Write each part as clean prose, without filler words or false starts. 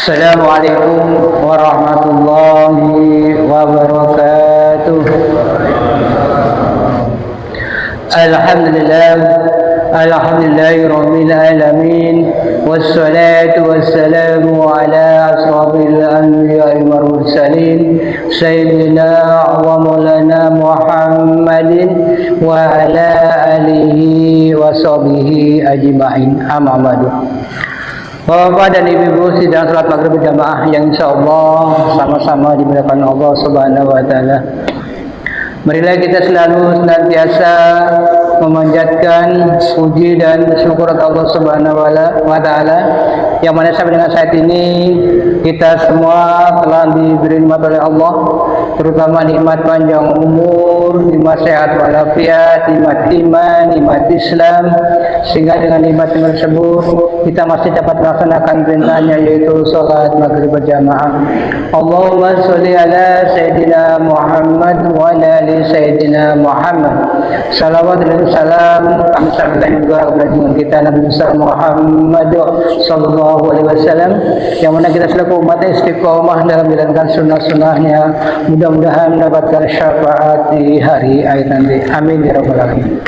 Assalamualaikum warahmatullahi wabarakatuh. Alhamdulillahi rabbil alamin. Wassalatu wassalamu ala asrafil anbiya'i wal mursalin sayyidina wa maulana Muhammadin wa ala alihi wa sahbihi ajma'in. Amma ba'du. Bapak dan ibu-ibu sidang salat maghrib berjamaah yang insyaallah sama-sama dimuliakan Allah Subhanahu wa taala. Marilah kita selalu senantiasa memanjatkan puji dan syukur Allah Subhanahu wa taala yang mana sampai dengan saat ini kita semua telah diberi nikmat oleh Allah, terutama nikmat panjang umur, nikmat sehat walafiat, nikmat iman, nikmat Islam, sehingga dengan nikmat tersebut kita masih dapat melaksanakan perintahnya yaitu salat maghrib berjamaah. Allahumma sholli ala sayyidina Muhammad wa ala ali sayyidina Muhammad. Salawat dan salam kami sampaikan juga kepada junjungan kita Nabi besar Muhammad sallallahu alaihi wasallam yang mana kita selaku umat istiqomah dalam menjalankan sunnah-sunnahnya, mudah-mudahan mendapatkan syafaat di hari akhir nanti. Amin ya rabbal alamin.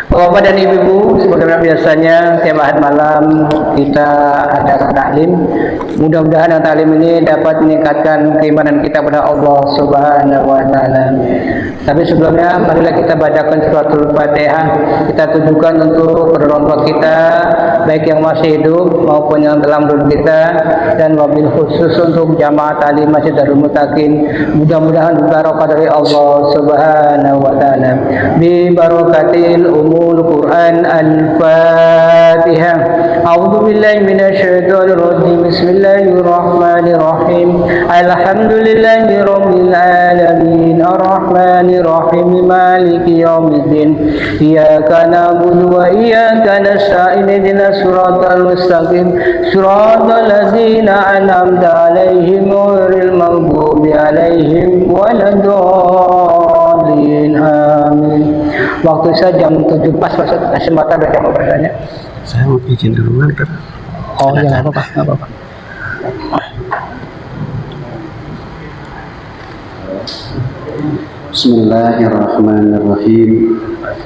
Bapak dan ibu-ibu, sebagaimana biasanya tiap ahad malam kita ada taklim. Mudah-mudahan taklim ini dapat meningkatkan keimanan kita kepada Allah Subhanahu wa taala. Tapi sebelumnya marilah kita bacakan suratul Fatihah. Kita tujukan untuk kedua orang tua kita, baik yang masih hidup maupun yang telah meninggal kita, dan wabil khusus untuk jamaah taklim Masjid Darul Muttaqin. Mudah-mudahan barokah dari Allah Subhanahu wa taala. Bi barakatil Al-Quran Al-Fatihah. A'udzu billahi minasyaitonir rajim. Bismillahirrahmanirrahim. Alhamdulillahi rabbil alamin. Arrahmanir rahim. Maliki yaumiddin. Iyyaka na'budu wa iyyaka nasta'in. Ihdinas siratal mustaqim. Siratal ladzina an'amta 'alaihim ghairil maghdubi 'alaihim waladdallin. Amin. Waktu saya jam 7 pas masuk kesempatan ada yang mau bertanya. Saya mau izin dulu nganter. Oh ya, nggak apa-apa. Bismillahirrahmanirrahim.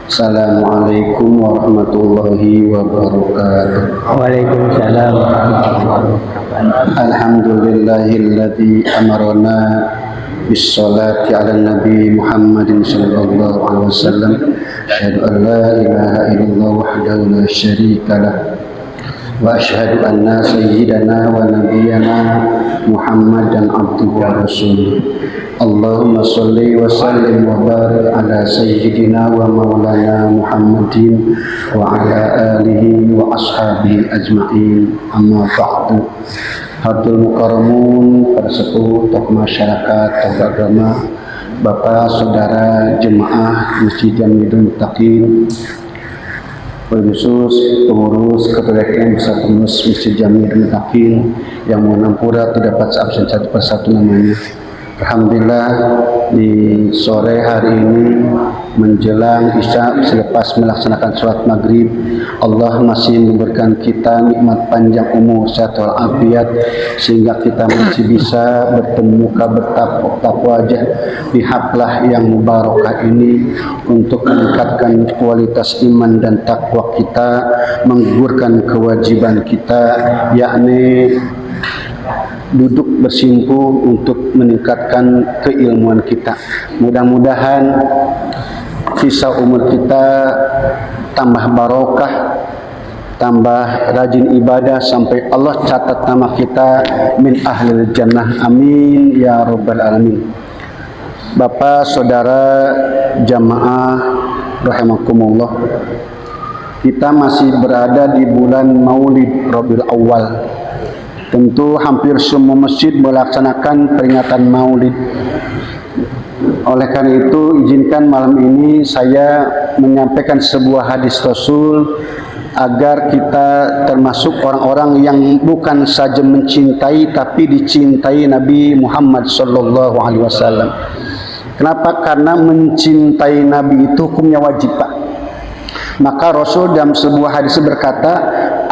Assalamualaikum warahmatullahi wabarakatuh. Waalaikumsalam warahmatullahi wabarakatuh. Alhamdulillahilladzi amarna bis-sholati 'alan nabi Muhammadin sallallahu alaihi wasallam. Asyhadu an la ilaha illallah wahdahu la syarika lah. Wa asyhadu anna sayyidana wa nabiyyana Muhammadan abduhu wa rasuluh. Allahumma sholli wa sallim wa barik ala sayyidina wa maulana Muhammadin wa ala alihi wa ashabihi ajma'in. Amma ba'du. Hadul mukarramun, para sepuh, tokoh masyarakat, tokoh agama, Bapak, Saudara, jemaah Masjid Darul Muttaqin, khusus pengurus ketua RKM beserta pengurus Masjid Darul Muttaqin yang mengampura terdapat absen satu persatu namanya. Alhamdulillah di sore hari ini menjelang Isya selepas melaksanakan sholat maghrib, Allah masih memberikan kita nikmat panjang umur, sehat walafiat, sehingga kita masih bisa bertemu muka bertatap wajah di haflah yang mubarakah ini untuk meningkatkan kualitas iman dan takwa kita, menggugurkan kewajiban kita, yakni duduk bersimpu untuk meningkatkan keilmuan kita. Mudah-mudahan sisa umur kita tambah barokah, tambah rajin ibadah sampai Allah catat nama kita min ahlil jannah. Amin ya rabbal alamin. Bapak, Saudara, jamaah rahimakumullah, kita masih berada di bulan Maulid Rabiul Awal. Tentu hampir semua masjid melaksanakan peringatan Maulid. Oleh karena itu, izinkan malam ini saya menyampaikan sebuah hadis Rasul agar kita termasuk orang-orang yang bukan saja mencintai tapi dicintai Nabi Muhammad sallallahu alaihi wasallam. Kenapa? Karena mencintai Nabi itu hukumnya wajib, Pak. Maka Rasul dalam sebuah hadis berkata,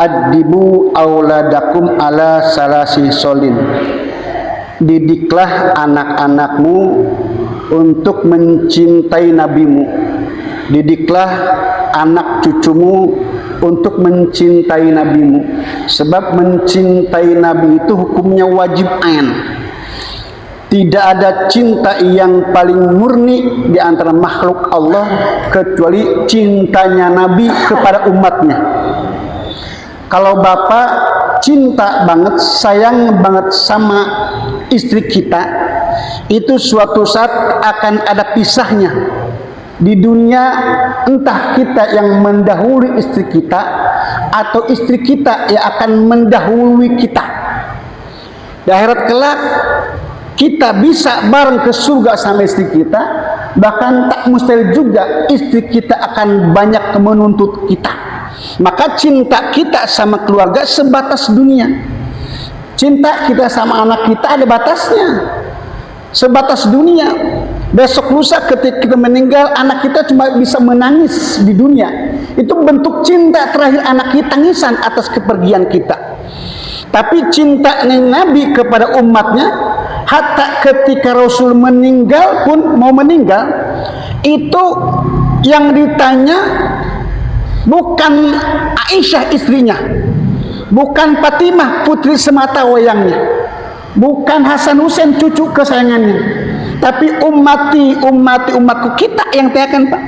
"Adibu auladakum ala salasi solin." Didiklah anak-anakmu untuk mencintai nabimu. Didiklah anak cucumu untuk mencintai nabimu. Sebab mencintai nabi itu hukumnya wajib ain. Tidak ada cinta yang paling murni di antara makhluk Allah kecuali cintanya Nabi kepada umatnya. Kalau bapak cinta banget, sayang banget sama istri kita, itu suatu saat akan ada pisahnya. Di dunia entah kita yang mendahului istri kita atau istri kita yang akan mendahului kita. Di akhirat kelak kita bisa bareng ke surga sama istri kita, bahkan tak mustahil juga istri kita akan banyak menuntut kita. Maka cinta kita sama keluarga sebatas dunia. Cinta kita sama anak kita ada batasnya, sebatas dunia. Besok lusa ketika kita meninggal, anak kita cuma bisa menangis di dunia. Itu bentuk cinta terakhir anak kita, tangisan atas kepergian kita. Tapi cinta Nabi kepada umatnya, hatta ketika Rasul meninggal pun, mau meninggal, itu yang ditanya bukan Aisyah istrinya, bukan Fatimah putri semata wayangnya, bukan Hasan Husain cucu kesayangannya, tapi umatku kita yang tanyakan, Pak.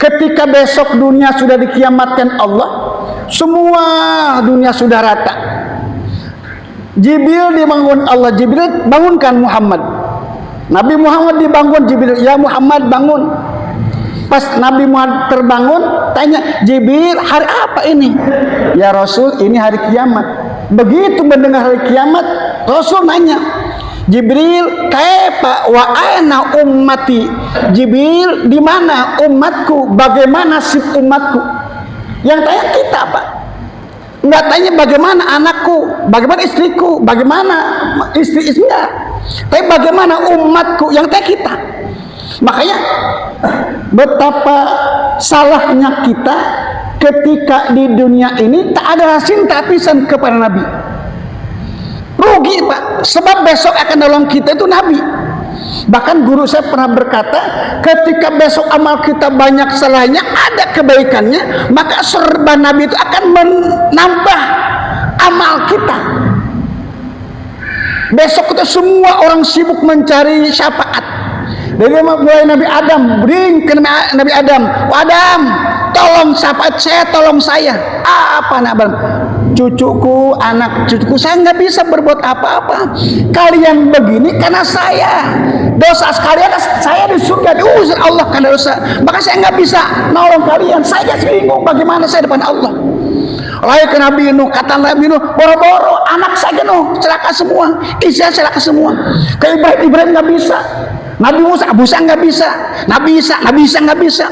Ketika besok dunia sudah dikiamatkan Allah, semua dunia sudah rata. Jibril dibangun Allah, Jibril bangunkan Muhammad. Nabi Muhammad dibangun Jibril, ya Muhammad bangun. Pas Nabi Muhammad terbangun, tanya Jibril, hari apa ini? Ya Rasul, ini hari kiamat. Begitu mendengar hari kiamat, Rasul nanya, Jibril, kaifa wa aina ummati? Jibril, di mana umatku? Bagaimana nasib umatku? Yang tanya kita, Pak. Enggak tanya bagaimana anakku, bagaimana istriku, bagaimana istri-istrinya. Tapi bagaimana umatku? Yang tanya kita. Makanya betapa salahnya kita ketika di dunia ini tak ada cinta pisan kepada Nabi. Rugi, Pak, sebab besok akan nolong kita itu Nabi. Bahkan guru saya pernah berkata, ketika besok amal kita banyak salahnya, ada kebaikannya, maka serban Nabi itu akan menambah amal kita. Besok kita semua orang sibuk mencari syafaat. Dari mulai Nabi Adam, bring ke Nabi Adam, Adam, tolong syafaat saya, tolong saya. Apa Nabi Adam? Cucuku, anak cucuku, saya nggak bisa berbuat apa-apa. Kalian begini karena saya. Dosa sekalian saya di surga diusir Allah karena dosa. Maka saya nggak bisa nolong kalian. Saya bingung bagaimana saya depan Allah. Lahir ke Nabi Nuh, kata Nabi Nuh, boro-boro anak saya Nuh celaka semua, istri saya celaka semua. Kayak Ibrahim nggak bisa. Nabi Musa, Abu Musa nggak bisa. Nabi Isa nggak bisa.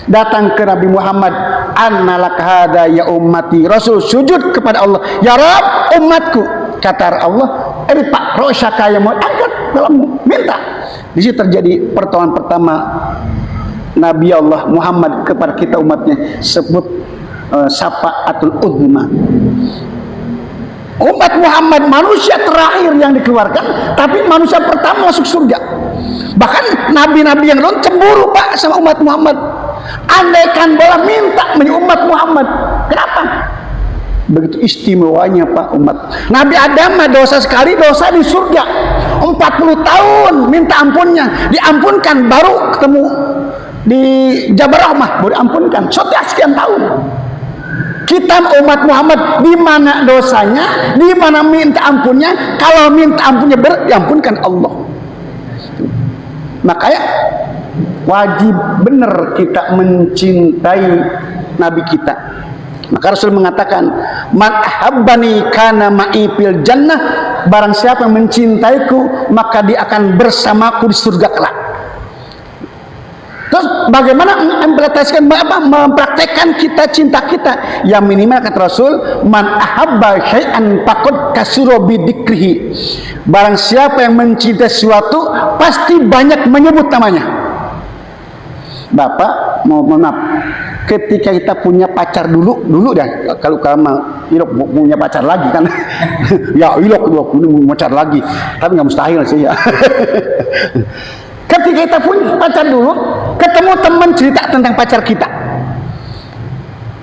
Datang ke Nabi Muhammad, annalak hada ya ummati. Rasul sujud kepada Allah, ya Rabb umatku. Kata Allah, Pak rosyaka yang mau angkat dalam minta. Di situ terjadi pertemuan pertama Nabi Allah Muhammad kepada kita umatnya, sebut syafaatul uzma. Umat Muhammad manusia terakhir yang dikeluarkan, tapi manusia pertama masuk surga. Bahkan nabi-nabi yang lain cemburu, Pak, sama umat Muhammad. Andaikan bola minta umat Muhammad. Kenapa? Begitu istimewanya, Pak, umat. Nabi Adam dosa sekali, dosa di surga. 40 tahun minta ampunnya, diampunkan, baru ketemu di Jabal Rahmah, baru diampunkan. Setelah sekian tahun. Kita umat Muhammad, di mana dosanya, di mana minta ampunnya? Kalau minta ampunnya diampunkan Allah. Makanya wajib benar kita mencintai Nabi kita. Maka Rasul mengatakan, man ahabbani kana ma'i fil jannah. Barang siapa yang mencintaiku, maka dia akan bersamaku di surga kelak. Terus bagaimana mempraktekkan kita cinta kita? Yang minimal kata Rasul, man ahabba syai'an faqad kasura bidzikrihi. Barang siapa yang mencintai sesuatu, pasti banyak menyebut namanya. Bapak, mohon maaf, ketika kita punya pacar dulu dah, kalau kamu ilok punya pacar lagi kan ya ilok punya pacar lagi, tapi nggak mustahil sih ya. Ketika kita punya pacar dulu, ketemu teman cerita tentang pacar kita.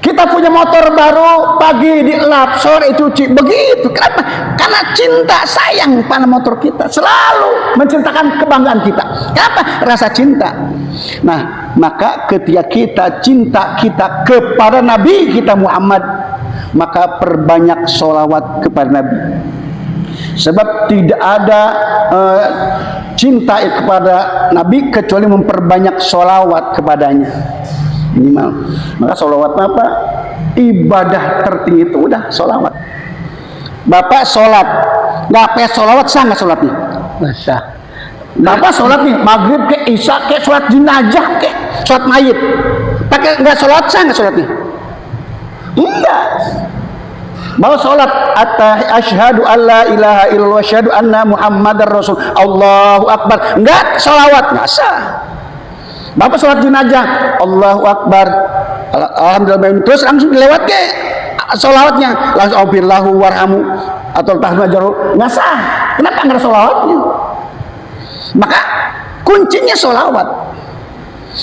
Kita punya motor baru, pagi dilap, sore cuci, begitu. Kenapa? Karena cinta sayang pada motor kita, selalu menceritakan kebanggaan kita. Kenapa? Rasa cinta. Nah, maka ketika kita cinta kita kepada Nabi kita Muhammad, maka perbanyak sholawat kepada Nabi. Sebab tidak ada cinta kepada Nabi kecuali memperbanyak sholawat kepadanya. Minimal. Maka sholawat apa? Ibadah tertinggi itu udah sholawat. Bapak sholat, nggak pakai sholawat, sah nggak sholatnya? Masa Bapak sholat nih, maghrib ke isya ke sholat jenazah ke sholat mayit, pakai nggak sholawat, sah nggak sholatnya? Enggak. Mau sholat asyhadu alla ilaha illallah wa asyhadu anna muhammadar rasul, Allahu akbar, enggak sholawat, nggak sah. Bapak sholat jenazah, Allahu akbar, alhamdulillah, terus langsung lewat ke sholawatnya, langsung aufirlahu warhamu atau tahmajaru, nggak sah. Kenapa nggak ada sholawatnya? Maka kuncinya sholawat.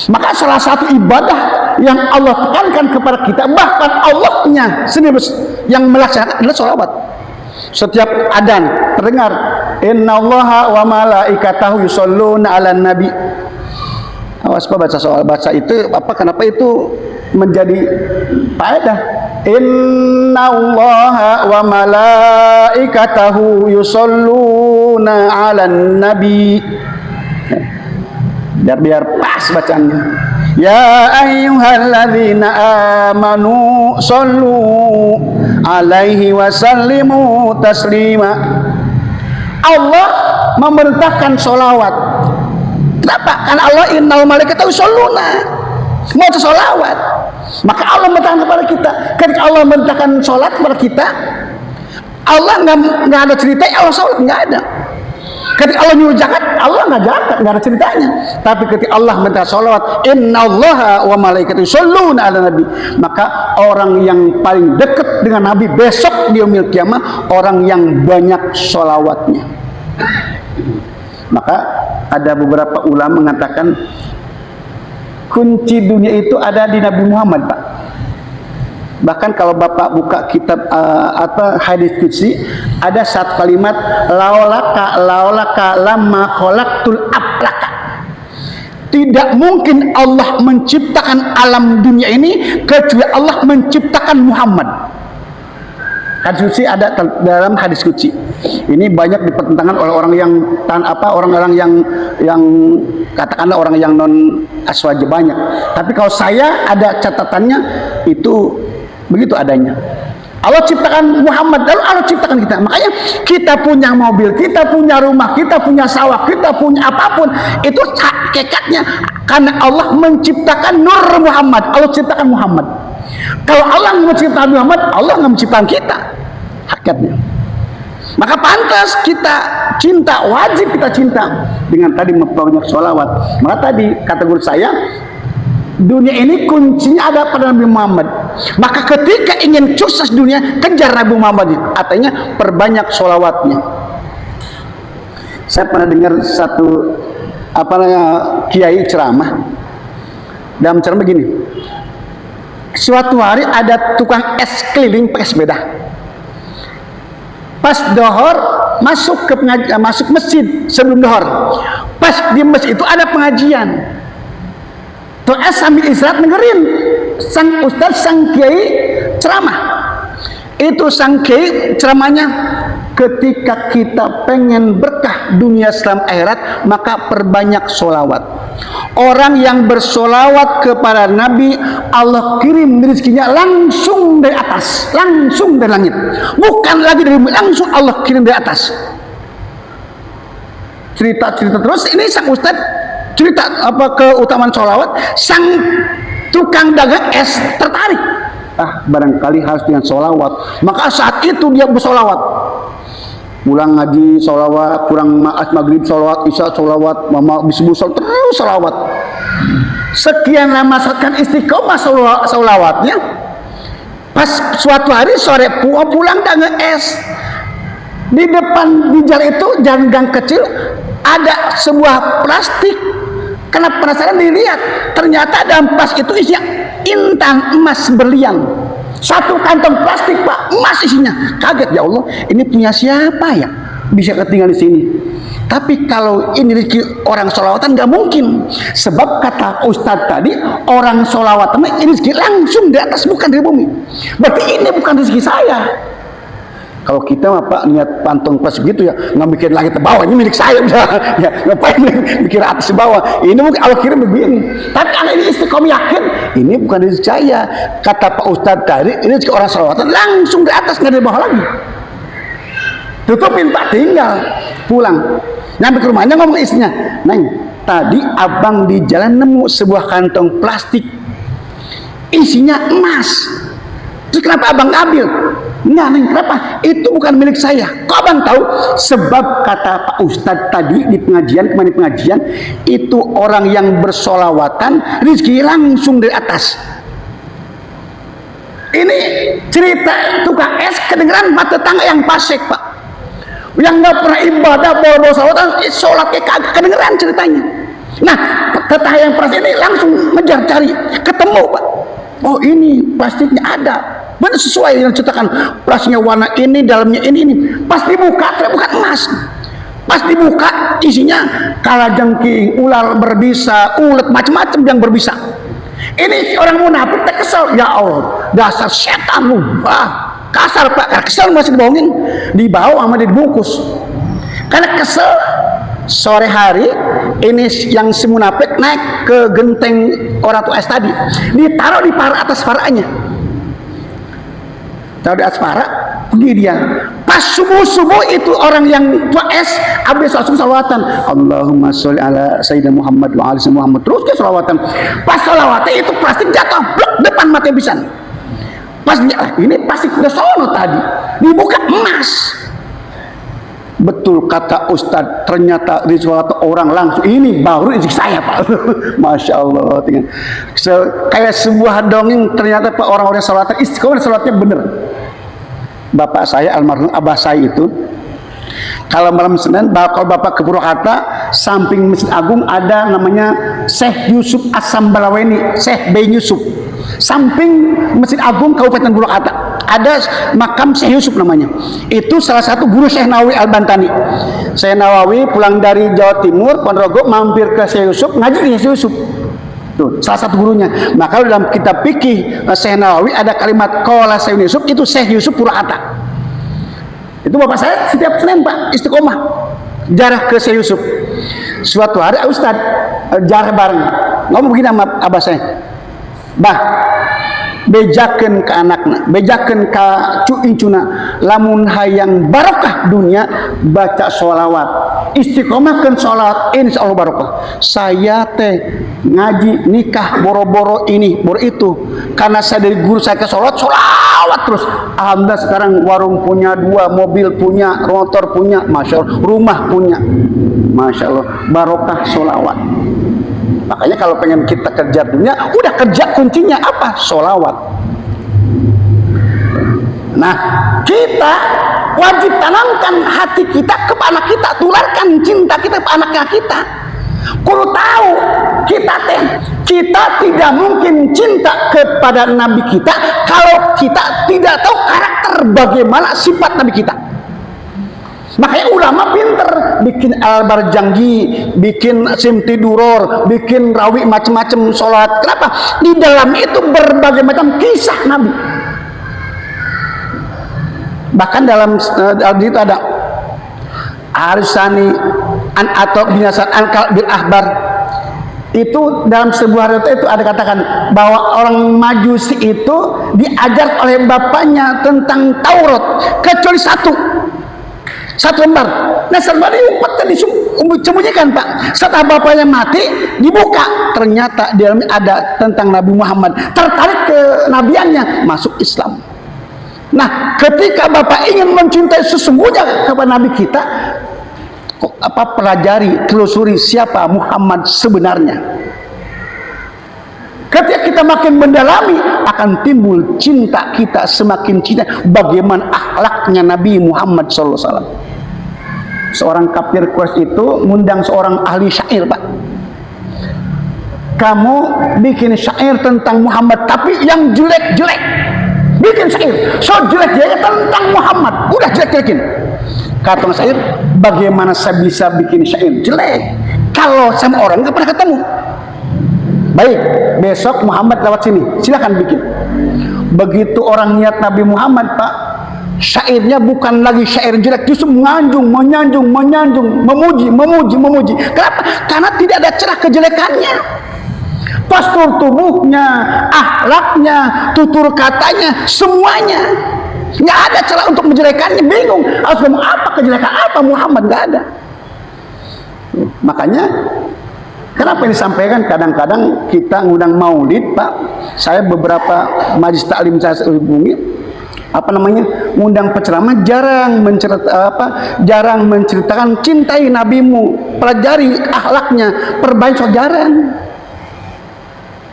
Maka salah satu ibadah yang Allah tekankan kepada kita, bahkan Allahnya sendiri yang melaksanakan adalah sholawat. Setiap adzan terdengar, innallaha wa malaikatahu yusholluna 'alan nabi. Awas Pak, baca itu apa, kenapa itu menjadi faedah? Innallaha wa malaikatahu yusholluna 'alan nabi. Biar pas bacaannya. Ya ayyuhalladzina amanu shollu alaihi wa sallimu taslima. Allah memerintahkan sholawat. Kenapa? Karena Allah innal malaikatahu yusholluna, mau sholawat. Maka Allah memerintahkan kepada kita. Ketika Allah memerintahkan sholat kepada kita, Allah nggak ada cerita Allah sholat, nggak ada. Ketika Allah nyuruh zakat, Allah nggak zakat, nggak ada ceritanya. Tapi ketika Allah minta sholawat, innallaha wa malaikatahu yusholluna 'alan nabi, maka orang yang paling dekat dengan Nabi besok di yaumil kiamah, orang yang banyak sholawatnya. Maka ada beberapa ulama mengatakan kunci dunia itu ada di Nabi Muhammad, Pak. Bahkan kalau Bapak buka kitab hadis qudsi, ada satu kalimat laulaka lamma khalaqtul aflaka. Tidak mungkin Allah menciptakan alam dunia ini kecuali Allah menciptakan Muhammad. Hadis qudsi ada dalam hadis qudsi. Ini banyak dipertentangkan oleh orang yang orang-orang yang katakanlah orang yang non aswaja banyak. Tapi kalau saya ada catatannya itu begitu adanya. Allah ciptakan Muhammad, lalu Allah ciptakan kita. Makanya kita punya mobil, kita punya rumah, kita punya sawah, kita punya apapun, itu hakikatnya karena Allah menciptakan Nur Muhammad. Allah ciptakan Muhammad. Kalau Allah menciptakan Muhammad, Allah nggak menciptakan kita. Hakikatnya. Maka pantas kita cinta, wajib kita cinta dengan tadi memperbanyak sholawat. Maka tadi kata guru saya, dunia ini kuncinya ada pada Nabi Muhammad. Maka ketika ingin sukses dunia, kejar Nabi Muhammad. Artinya perbanyak sholawatnya. Saya pernah dengar satu kiai ceramah. Dalam ceramah begini, suatu hari ada tukang es keliling pakai sepeda. Pas dohor masuk masjid sebelum dohor. Pas di masjid itu ada pengajian. Doa sambil istirahat dengerin sang ustaz, sang kiai ceramah. Itu sang kiai ceramahnya, ketika kita pengen berkah dunia Islam akhirat, maka perbanyak sholawat. Orang yang bersolawat kepada Nabi, Allah kirim rezekinya langsung dari atas, langsung dari langit, bukan lagi dari bumi, langsung Allah kirim dari atas. Cerita terus ini sang ustaz cerita keutamaan sholawat. Sang tukang dagang es tertarik, barangkali harus dengan sholawat. Maka saat itu dia bersolawat, pulang ngaji sholawat, pulang maghrib sholawat, isya sholawat, mama bisbu terus sholawat. sekian lama kan istiqomah sholawatnya. Pas suatu hari sore pulang dan nge-es di depan di jalan itu, jalan gang kecil, ada sebuah plastik. Karena penasaran dilihat, ternyata dalam plastik itu isinya intan emas berlian. Satu kantong plastik Pak, emas isinya. Kaget, ya Allah, ini punya siapa ya bisa ketinggalan di sini. Tapi kalau ini rezeki orang sholawatan nggak mungkin, sebab kata Ustadz tadi, orang sholawatan ini rezeki langsung di atas, bukan dari bumi. Berarti ini bukan rezeki saya. Kalau kita Pak niat pantong plastik gitu ya, nggak mikir lagi ke bawah, ini milik saya udah. Ya, ngapain mikir atas ke bawah? Ini mungkin Allah kirim begini. Tapi kalau ini istiqomah yakin, ini bukan rezeki saya. Kata Pak Ustadz tadi, ini rezeki orang sholawatan langsung di atas, nggak di bawah lagi. Tutupin Pak, tinggal pulang. Nyampe ke rumahnya ngomong istrinya, Neng, tadi abang di jalan nemu sebuah kantong plastik isinya emas. Terus kenapa abang ambil? Enggak, Neng, kenapa? Itu bukan milik saya. Kok abang tahu? Sebab kata Pak Ustadz tadi di pengajian, kemarin pengajian, itu orang yang bersolawatan rezeki langsung dari atas. Ini cerita tukang es kedengeran mata tetangga yang fasik Pak, yang nggak pernah ibadah, bawa salawatan, sholatnya kagak kedengeran ceritanya. Nah, tetangga yang fasik ini langsung ngejar cari, ketemu Pak. Oh, ini plastiknya ada, benar sesuai yang ceritakan, plastiknya warna ini, dalamnya ini. Pas dibuka, bukan emas. Pas dibuka isinya kalajengking, ular berbisa, ulet, macam-macam yang berbisa. Ini orang munafik kesel, ya Allah, dasar setan lu, kasar Pak, kesel masih dibohongin, dibawa sama dibungkus. Karena kesel, sore hari ini yang si munafik naik ke genteng orang tua es tadi, ditaruh di para atas paranya, taruh di atas para, pergi dia. Pas subuh itu orang yang tua es habis salawatan, Allahumma sholli ala sayyidina Muhammad wa ali Muhammad, terus ke salawatan. Pas salawatan itu plastik jatuh blok depan mata pisan. Pas dia, ini plastik udah sono tadi, dibuka emas. Betul kata Ustadz, ternyata di suatu orang langsung, ini baru rezeki saya Pak. Masya Allah. Kayak sebuah dongeng, ternyata Pak orang-orang salawatan istiqomah, salatnya bener. Bapak saya almarhum abah saya itu, kalau malam Senin, kalau bapak ke Purwakarta, samping Masjid Agung ada namanya Syekh Yusuf As-Sambalaweni, Syekh B. Yusuf. Samping Masjid Agung Kabupaten Purwakarta ada makam Syekh Yusuf namanya. Itu salah satu guru Syekh Nawawi Al-Bantani. Syekh Nawawi pulang dari Jawa Timur, Ponorogo, mampir ke Syekh Yusuf, ngaji ke Syekh Yusuf. Tuh, salah satu gurunya. Maka dalam kitab fikih Syekh Nawawi ada kalimat qala Syekh Yusuf, itu Syekh Yusuf Purwakarta. Itu bapak saya setiap Senin Pak istiqomah jarah ke Syekh Yusuf. Suatu hari Ustadz jarah bareng, ngomong begini sama abah saya, bah, bejaken ke anakna, bejaken ke cuincuna, lamun hayang barokah dunia, baca sholawat, istiqomahkan sholawat, insya Allah barokah. Saya teh ngaji nikah boro-boro ini boro itu, karena saya dari guru saya ke sholawat terus. Alhamdulillah sekarang warung punya 2, mobil punya, motor punya, masya Allah, rumah punya, masya Allah, barokah sholawat. Makanya kalau pengen kita kerja dunia, udah kerja kuncinya apa? Sholawat. Nah, kita wajib tanamkan hati kita ke anak kita, tularkan cinta kita ke anak kita. Kudu tahu kita tidak mungkin cinta kepada Nabi kita kalau kita tidak tahu karakter bagaimana sifat Nabi kita. Makanya ulama pinter bikin al-barjanggi, bikin simtiduror, bikin rawi macam-macam sholat. Kenapa? Di dalam itu berbagai macam kisah Nabi. Bahkan dalam itu ada arsani an atau binasan ankal bil ahbar. Itu dalam sebuah riwayat itu ada katakan bahwa orang Majusi itu diajar oleh bapaknya tentang Taurat kecuali satu lembar. Nah, serba diumpetkan, disembunyikan Pak. Setelah bapaknya mati, dibuka, ternyata di dalamnya ada tentang Nabi Muhammad. Tertarik ke nabiannya, masuk Islam. Nah, ketika bapak ingin mencintai sesungguhnya kepada Nabi kita, pelajari, telusuri siapa Muhammad sebenarnya. Ketika kita makin mendalami, akan timbul cinta kita, semakin cinta bagaimana akhlaknya Nabi Muhammad SAW. Seorang kafir Quraisy itu ngundang seorang ahli syair, Pak. Kamu bikin syair tentang Muhammad, tapi yang jelek-jelek. Bikin syair, so jelek-jeleknya tentang Muhammad, udah jelek-jelekin. Kata syair, bagaimana saya bisa bikin syair jelek kalau sama orang nggak pernah ketemu? Baik, besok Muhammad lewat sini, silakan bikin. Begitu orang niat Nabi Muhammad, Pak, syairnya bukan lagi syair jelek, justru menyanjung, memuji. Kenapa? Karena tidak ada celah kejelekannya. Postur tubuhnya, akhlaknya, tutur katanya, semuanya nggak ada celah untuk menjelekannya. Bingung harus ngomong apa, kejelekan apa Muhammad, nggak ada. Makanya kenapa ini disampaikan, kadang-kadang kita ngundang maulid, Pak. Saya beberapa majelis taklim saya hubungi, ngundang penceramah jarang menceritakan cintai nabimu, pelajari akhlaknya, perbaiki, jarang.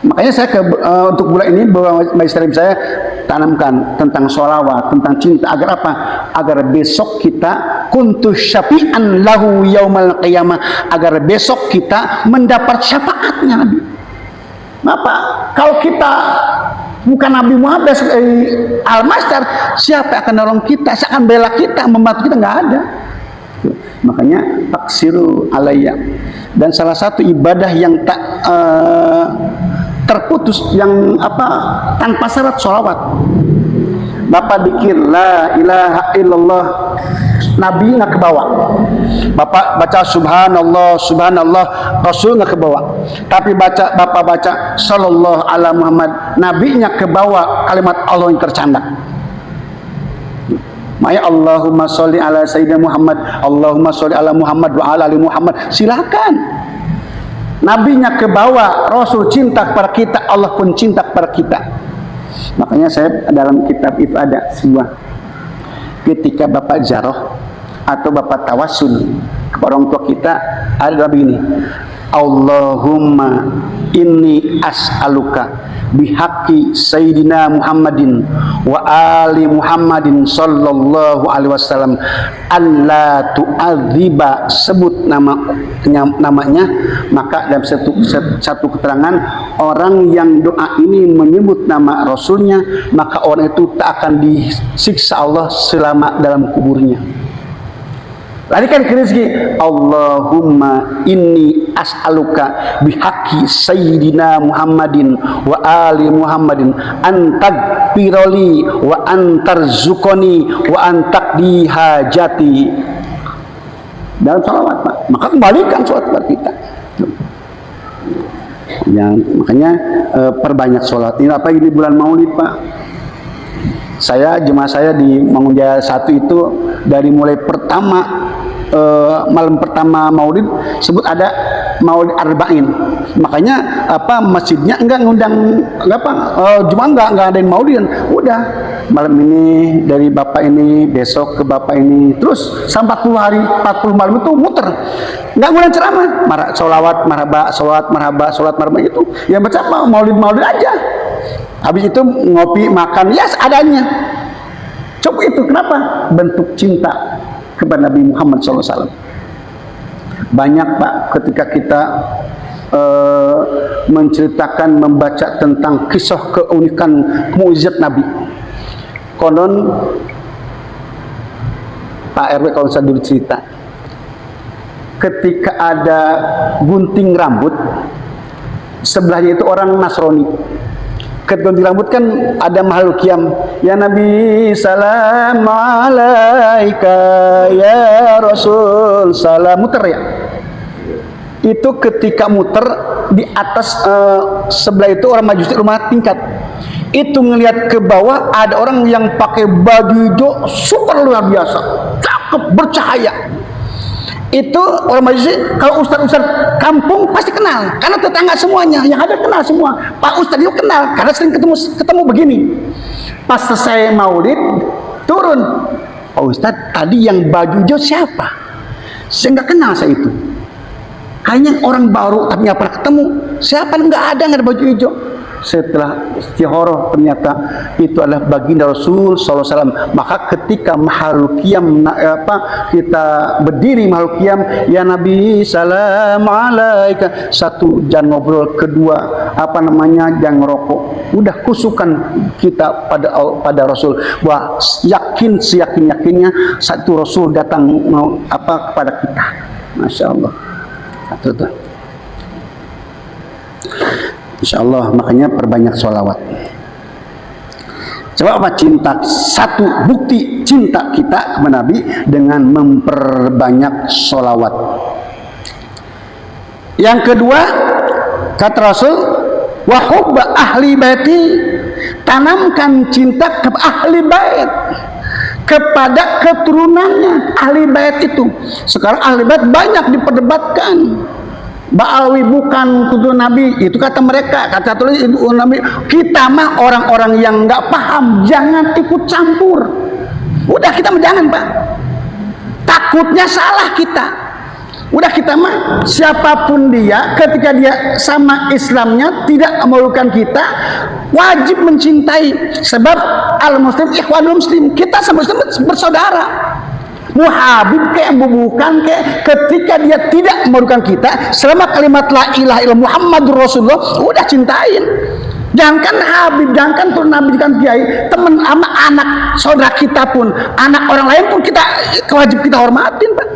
Makanya saya untuk bulan ini majelis taklim saya tanamkan tentang sholawat, tentang cinta, agar apa? Agar besok kita kuntu syafi'an lahu yaumal qiyamah, agar besok kita mendapat syafaatnya Nabi. Kenapa? Kalau kita bukan Nabi Muhammad al-Masdar, siapa yang akan nolong kita, siapa akan bela kita, membantu kita? Nggak ada. Makanya taksiru alayya. Dan salah satu ibadah yang tak terputus, yang tanpa syarat, sholawat. Bapak dikir la ilaha illallah, Nabi nggak ke bawah. Bapak baca subhanallah, Rasul nggak ke bawah. Tapi Bapak baca sallallahu ala Muhammad, Nabi-nya ke bawah, kalimat Allah yang tercandak. Maya Allahumma sholli ala sayyidina Muhammad, Allahumma sholli ala Muhammad wa ala ali Muhammad. Silakan. Nabinya ke bawah, Rasul cinta kepada kita, Allah pun cinta kepada kita. Makanya saya dalam kitab itu ada sebuah, ketika Bapak ziarah atau Bapak tawasul kepada orang tua kita, ada begini, Allahumma inni as'aluka bihaqqi sayyidina Muhammadin wa ali Muhammadin sallallahu alaihi wasallam an la tu'adziba, sebut namanya, maka dalam satu keterangan, orang yang doa ini menyebut nama Rasulnya, maka orang itu tak akan disiksa Allah selama dalam kuburnya. Larikan ke rezeki. Allahumma inni as'aluka bihaqqi sayyidina Muhammadin wa ali Muhammadin antagfiroli wa antarzukoni wa antakdi hajati. Dalam salawat, Pak. Maka kembalikan salawat kepada kita. Makanya perbanyak salat. Ini apa ini bulan Maulid, Pak? Jemaah saya di Mangunjaya 1 itu dari mulai malam pertama Maulid sebut ada Maulid Arba'in. Makanya masjidnya enggak ngundang Jumat enggak ngadain Maulidan. Udah malam ini dari bapak ini, besok ke bapak ini, terus sampai 40 hari 40 malam itu muter. Enggak ngundang ceramah, sholawat marhaba, sholawat marhaba itu. Yang baca Maulid aja. Habis itu ngopi, makan, ya seadanya. Coba itu, kenapa? Bentuk cinta kepada Nabi Muhammad SAW. Banyak, Pak, ketika kita menceritakan, membaca tentang kisah keunikan mukjizat Nabi. Konon Pak RW kalau saya dulu cerita, ketika ada gunting rambut, sebelahnya itu orang Nasrani. Ketika gunting rambut kan ada makhluk qiyam, ya Nabi salam alaika, ya Rasul salam, muter ya. Itu ketika muter di atas sebelah itu orang Majusi, rumah tingkat. Itu ngelihat ke bawah ada orang yang pakai baju hijau super luar biasa, cakep, bercahaya. Itu orang Majusi, kalau ustaz-ustaz kampung pasti kenal, karena tetangga semuanya yang ada kenal semua. Pak Ustaz itu kenal karena sering ketemu begini. Pas selesai Maulid turun, Pak Ustaz tadi yang baju hijau siapa? Saya nggak kenal saya itu. Kayaknya orang baru tapi nggak pernah ketemu. Siapa? Nggak ada baju hijau. setelah istikharah ternyata itu adalah baginda Rasul sallallahu alaihi wasallam. Maka ketika mahalul qiyam kita berdiri mahalul qiyam, ya Nabi salam alaika, satu jangan ngobrol, kedua jangan ngerokok. Udah kusukan kita pada Rasul, bahwa yakin seyakin-yakinnya satu Rasul datang mau kepada kita. Masya Allah. Tuh. Insya Allah, makanya perbanyak sholawat. Coba apa cinta? Satu bukti cinta kita kepada Nabi dengan memperbanyak sholawat. Yang kedua, kata Rasul, wa hubba ahli baiti, tanamkan cinta ke ahli bait, kepada keturunannya. Ahli bait itu sekarang ahli bait banyak diperdebatkan. Ba'alwi bukan keturunan Nabi, itu kata mereka. Kata tulis itu Nabi. Kita mah orang-orang yang nggak paham, jangan ikut campur. Udah kita mah jangan, Pak. Takutnya salah kita. Udah kita mah siapapun dia, ketika dia sama Islamnya tidak memerlukan kita, wajib mencintai. Sebab al-muslim ikhwanul muslim, kita sama Islam bersaudara. Muhabib kayak bukan kayak, ketika dia tidak memerlukan kita, selama kalimat la ilaha illallah Muhammadur Rasulullah, udah cintain. Jangankan Habib, jangankan turun Nabi, jangan kiai, teman sama anak saudara kita pun, anak orang lain pun kita wajib kita hormatin, Pak.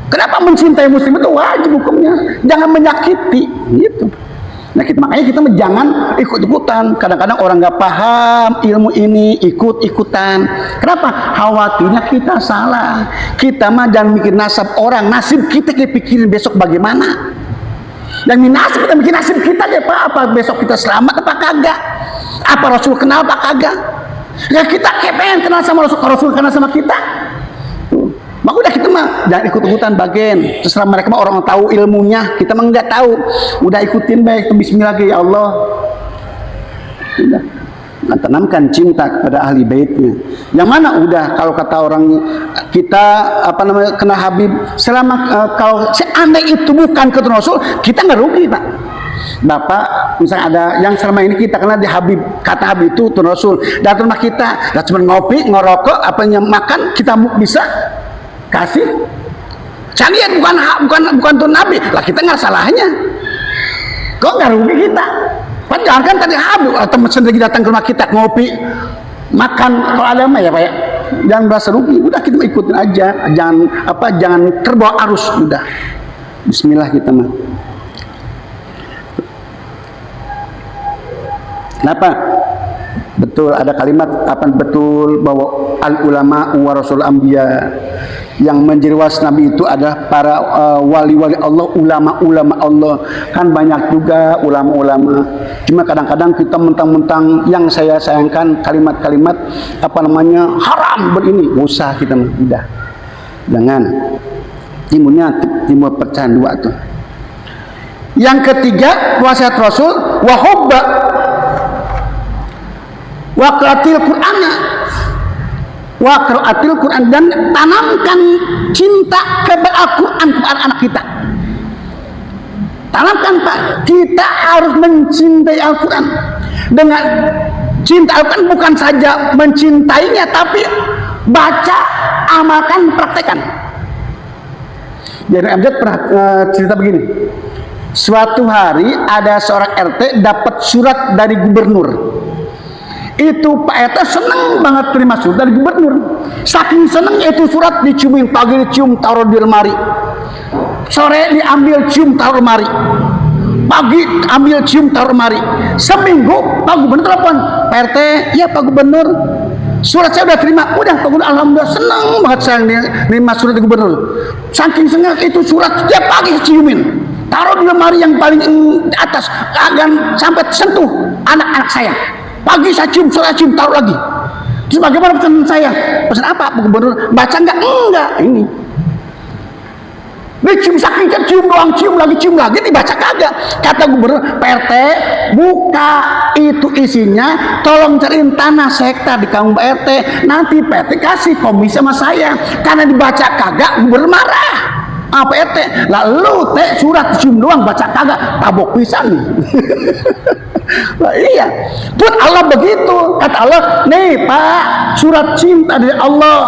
Kenapa mencintai muslim itu wajib hukumnya, jangan menyakiti gitu. Nah, makanya kita jangan ikut-ikutan. Kadang-kadang orang nggak paham ilmu ini, ikut-ikutan. Kenapa? Khawatirnya kita salah. Kita mah jangan mikir nasab orang, nasib kita pikirin besok bagaimana. Yang nasib kita mikir nasib kita deh, Pak. Apa besok kita selamat apa kagak? Apa Rasul kenal apa kagak? Ya kita pengen kenal sama Rasul kenal sama kita. Maka udah kita mah jangan ikut-ikutan bagian. Terserah mereka mah orang tahu ilmunya, kita mah nggak tahu. Udah ikutin baik, bismillah ya Allah. Udah. Nah, tanamkan cinta kepada ahli baitnya. Yang mana udah kalau kata orang kita kena Habib, selama kalau seandainya itu bukan keturunan Rasul, kita nggak rugi, Pak. Bapak misalnya ada yang selama ini kita kenal di Habib, kata Habib itu keturunan Rasul. Datang rumah kita, nggak cuma ngopi, ngerokok, makan, kita bisa kasih canggih, bukan tuh Nabi lah, kita nggak salahnya kok, nggak rugi kita. Kan jangan kan tadi Habib teman sendiri datang ke rumah kita ngopi makan, kalau ada mah ya Pak ya, jangan merasa rugi. Udah kita ikutin aja, jangan terbawa arus. Udah bismillah kita mah. Kenapa? Betul ada kalimat betul bahwa al ulama warasul anbiya, yang menjeriwas Nabi itu adalah para wali-wali Allah, ulama-ulama Allah. Kan banyak juga ulama-ulama, cuma kadang-kadang kita mentang-mentang yang saya sayangkan kalimat-kalimat haram berini, usah kita udah jangan, timbul pecahan dua tuh. Yang ketiga, wasiat Rasul wa hubba wa qiraatil Qur'an, dan tanamkan cinta kepada Al-Quran kepada anak kita. Tanamkan, Pak, kita harus mencintai Al-Quran. Dengan cinta Al-Quran bukan saja mencintainya, tapi baca, amalkan, praktekkan. Jadi Abjad pernah cerita begini. Suatu hari ada seorang RT dapat surat dari gubernur. Itu Pak RT seneng banget terima surat dari gubernur. Saking seneng itu surat diciumin, pagi dicium taruh di lemari, sore diambil cium taruh lemari, pagi ambil cium taruh lemari. Seminggu Pak Gubernur telepon, Pak RT, ya Pak Gubernur, surat saya udah terima. Udah Pak Gubernur, alhamdulillah seneng banget saya nerima surat dari gubernur. Saking seneng itu surat setiap pagi ciumin, taruh di lemari yang paling atas agar sampai sentuh anak-anak saya. Pagi saya cium, sore cium, taruh lagi. Terus bagaimana pesan saya? Pesan apa Pak Gubernur? Baca enggak? Ini cium, saking cium doang, cium lagi, dibaca kagak. Kata Gubernur, Pak RT, buka itu isinya, tolong cariin tanah sehektar di kampung Pak RT. Nanti Pak RT kasih komisi sama saya. Karena dibaca kagak, Gubernur marah. Pak RT, lalu surat cium doang, baca kagak, tabok pisan nih. Iya, buat Allah begitu. Kata Allah, nih Pak, surat cinta dari Allah.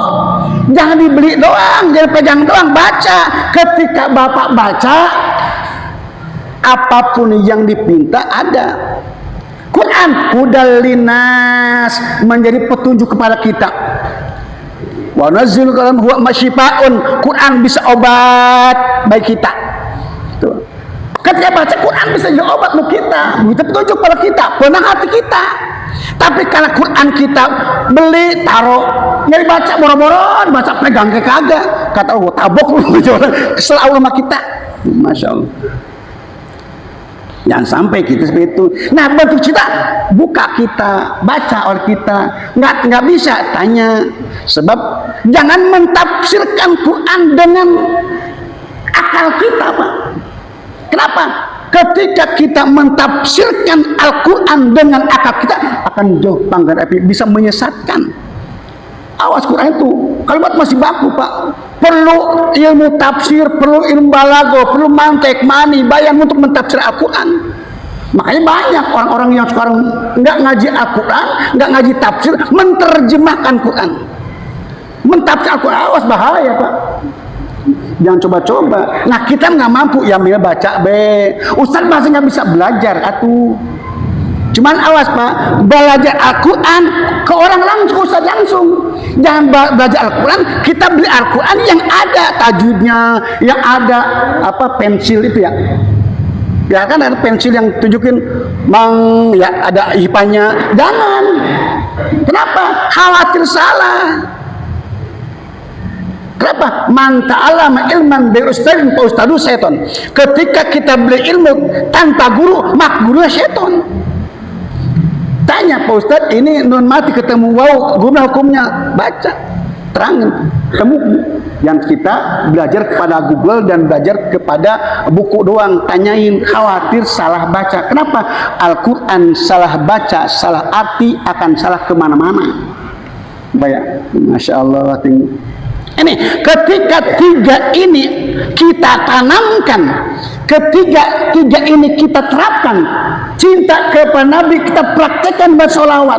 Jangan dibeli doang, jangan pegang doang, baca. Ketika Bapak baca, apapun yang dipinta ada. Quran hudal linas, menjadi petunjuk kepada kita. Wa nazzil kalam huwa masyifaun, Quran bisa obat bagi kita. Tuh. Ketika baca Quran bisa jadi obat untuk kita, bisa petunjuk pada kita, penang hati kita. Tapi karena Quran kita beli, taruh, nyari baca boro-boro, baca pegang ke kagak. Kata Allah, tabok lu, kesel Allah sama kita. Masya Allah. Jangan sampai kita seperti itu. Nah, bentuk kita buka, kita baca oleh kita, nggak bisa tanya. Sebab jangan mentafsirkan Quran dengan akal kita, Pak. Kenapa? Ketika kita mentafsirkan Al-Quran dengan akal kita akan jauh pangkat api, bisa menyesatkan. Awas, Quran itu kalimat masih baku, Pak. Perlu ilmu tafsir, perlu ilmu balago, perlu mantek, mani, bayan untuk mentafsir Al-Quran. Makanya banyak orang-orang yang sekarang nggak ngaji Al-Quran, nggak ngaji tafsir, menerjemahkan Quran. Mentafsir Al-Quran, awas, bahaya, Pak. Jangan coba-coba. Nah, kita nggak mampu, ya mila baca be. Ustaz masih nggak bisa belajar, atuh. Cuman awas, Pak, belajar Al-Quran ke orang langsung, Ustaz langsung. Jangan belajar Al-Quran, kita beli Al-Quran yang ada tajwidnya, yang ada apa pensil itu ya. Ya kan ada pensil yang tunjukin ya ada hipanya. Jangan. Kenapa? Khawatir salah. Kenapa? Man ta'allama ilman bi ustadin fa ustadu seton. Ketika kita beli ilmu tanpa guru, mak gurunya seton. Tanya Pak Ustadz, ini nun mati ketemu wow, guna hukumnya, baca, terangin, temu. Yang kita belajar kepada Google dan belajar kepada buku doang, tanyain, khawatir salah baca. Kenapa? Al-Quran salah baca, salah arti akan salah kemana-mana. Baik, Masya Allah. Ini ketika tiga ini kita tanamkan, tiga ini kita terapkan, cinta kepada Nabi kita praktekkan bersolawat,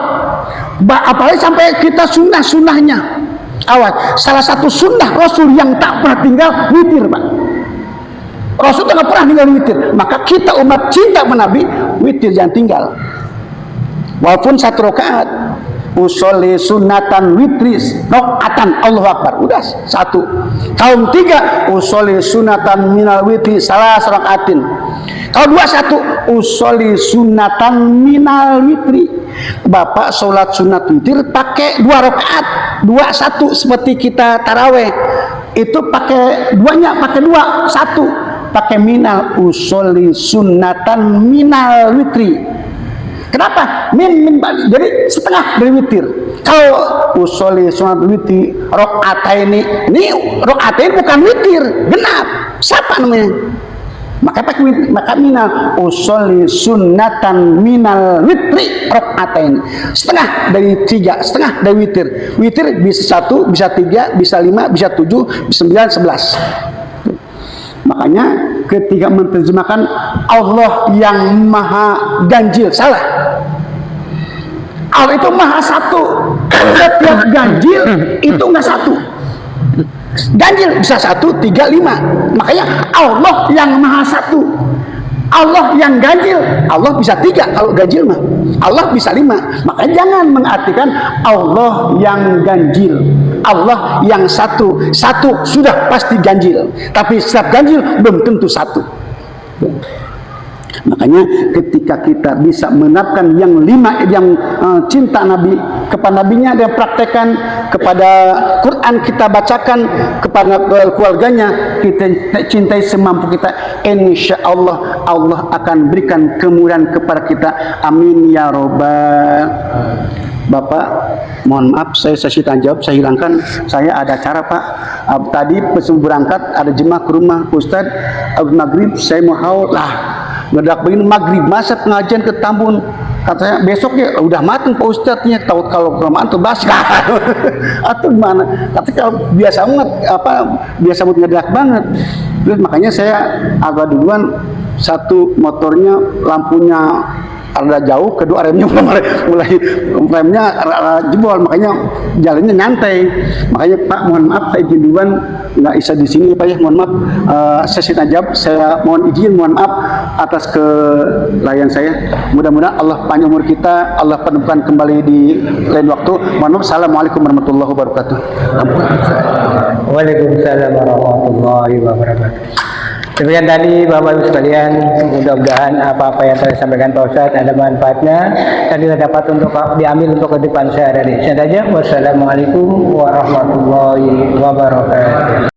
apalagi sampai kita sunnah-sunnahnya. Awas, salah satu sunnah Rasul yang tak pernah tinggal witir, Pak. Rasul tak pernah tinggal witir, maka kita umat cinta kepada Nabi, witir jangan tinggal. Walaupun satu rakaat, usolli sunatan witris rakaatan, Allahu Akbar, udah satu. Kaum tiga, usolli sunatan minal witri salah rakaatin. Kalau dua satu, usolli sunatan minal witri. Bapak sholat sunat witir pakai 2 rakaat, 2-1 seperti kita taraweh. Itu pakai duanya, pakai 2-1, pakai minal, usolli sunatan minal witri. Kenapa? Min jadi setengah dari witir. Kalau usolli sunat witri rakaataini, ini rakaataini bukan witir, genap. Siapa namanya? Maka minal usolli sunnatan minal witri rakaatain, setengah dari 3, setengah dari witir. Witir bisa 1, bisa 3, bisa 5, bisa 7, bisa 9, 11. Makanya ketika menerjemahkan Allah yang maha ganjil, salah. Allah itu maha satu, setiap ganjil itu enggak satu. Ganjil bisa 1, 3, 5. Makanya Allah yang maha satu, Allah yang ganjil, Allah bisa 3 kalau ganjil mah, Allah bisa 5. Makanya jangan mengartikan Allah yang ganjil, Allah yang satu sudah pasti ganjil, tapi setiap ganjil belum tentu satu. Makanya ketika kita bisa menerapkan yang 5, yang cinta Nabi kepada Nabinya dan praktekkan, kepada Quran kita bacakan, kepada keluarganya kita cintai semampu kita, insya Allah Allah akan berikan kemuliaan kepada kita. Amin ya robbal. Bapak, mohon maaf saya jawab, saya hilangkan. Saya ada acara, Pak. Tadi pesan berangkat ada jemaah ke rumah Ustadz maghrib, saya mau haul lah. Ngedak begini maghrib, masa pengajian ke Tambun, katanya besoknya udah mateng Pak Ustadznya, tahu kalau kelamaan tuh basah atau gimana, tapi kalau biasa banget biasa ngedak banget. Terus makanya saya agak duluan, satu motornya lampunya ada jauh, kedua remnya remnya jebol, makanya jalannya nyantai. Makanya Pak, mohon maaf saya izin duluan nggak bisa di sini Pak ya, mohon maaf. Sesi najab saya mohon izin, mohon maaf atas kelalaian saya. Mudah-mudahan Allah panjang umur kita, Allah pertemukan kembali di lain waktu. Mohon maaf. Assalamualaikum warahmatullahi wabarakatuh. Waalaikumsalam warahmatullahi wabarakatuh. Demikian tadi Bapak Ibu sekalian, mudah-mudahan apa-apa yang telah disampaikan Pak Ustadz ada manfaatnya dan juga dapat untuk diambil untuk kehidupan sehari-hari. Saya saja, wassalamualaikum warahmatullahi wabarakatuh.